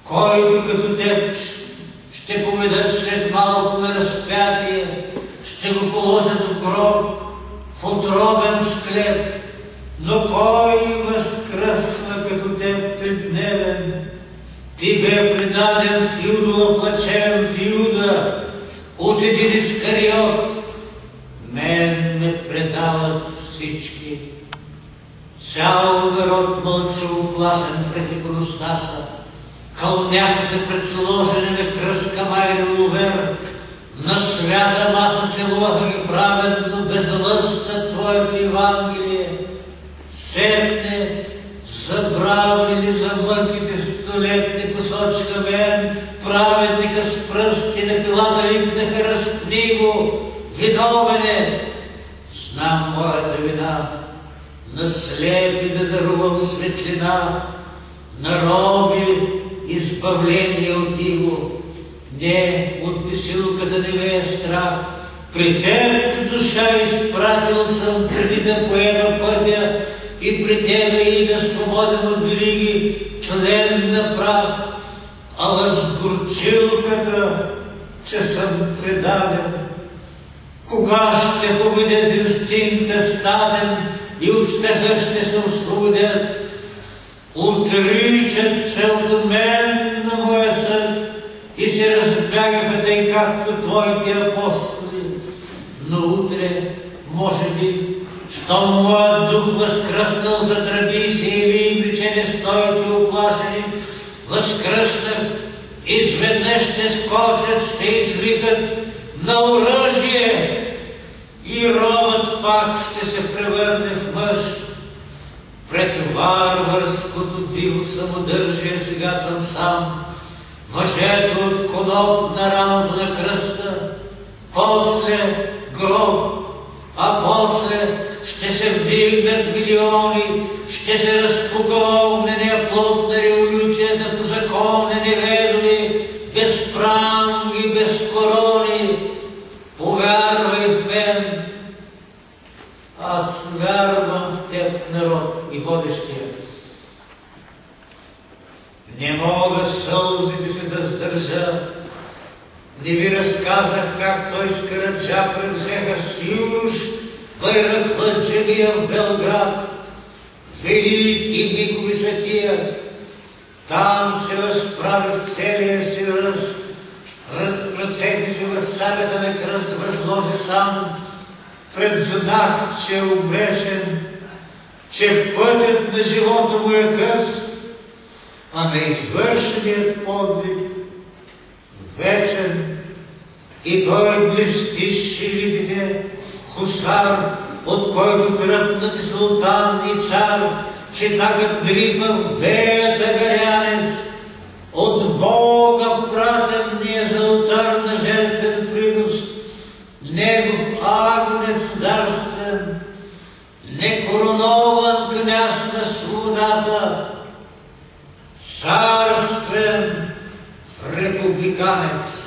който като теб ще поведат след малко на разпятие, ще го положат в гроб, в отробен склеп. Но кой възкръсва като теб тридневен? Ти бе предаден в Юдова плачем в Юда от един Искариот. Мен ме предават всички. Цял народ мълча уплашен пред иконостаса. Кълняха се пред сложене на кръст Камайри Лувер. На свята маса целуваха ги праведно, безлъстна Твоето Евангелие. Сетне, забравили за мъките столетни, посочка мен, праведника с пръсти на Пилата викнаха: разпни го, виновене. Знам моята вина, на слепи да дарувам светлина, на роби избавление от иго. Не, от бесилката не ме е страх. При Теб душа изпратил съм, преди да поема пътя, и при Тебе ида свободен от вериги, тлен на прах. Ала с горчилката, че съм предаден. Кога ще победят инстинкта стаден и от страха ще се освободят? Отричат се от мен на моя съд и се разбягаха тъй както Твоите апостоли. Но утре, може би, щом моят дух възкръснал за традиция или обличени стойки оплашени, възкръснах, изведнъж ще скочат, ще извикат на оръжие и робът пак ще се превърне в мъж. Пред варварското диво самодържие сега съм сам, мъжето от коноп на рамото на кръста, после гроб, а после ще се вдигнат милиони, ще се разпука огнения плод на революцията по закони неведоми, без пранги, без корони. Повярвай в мен. Аз вярвам в теб, народ и водещия. Не мога сълзите си да сдържа. Не ви разказах как той с Караджа превзеха Силуш, Байраклъджевия в Белград. Велики мигови са тия. Там се разправи в целия си ръст. Ръцете си в сабята на кръст възложи сам, пред знак, че е обречен, че пътят на живота му е къс, а на извършеният подвиг вечен. И той блести шилите, хусар, от който тръпнат и султан и цар, че такът дрипа в беята гарянец, от Бога пратен ни е за алтар на жертвен принос, негов агнец дарствен, некоронован княз на свободата, царствен републиканец.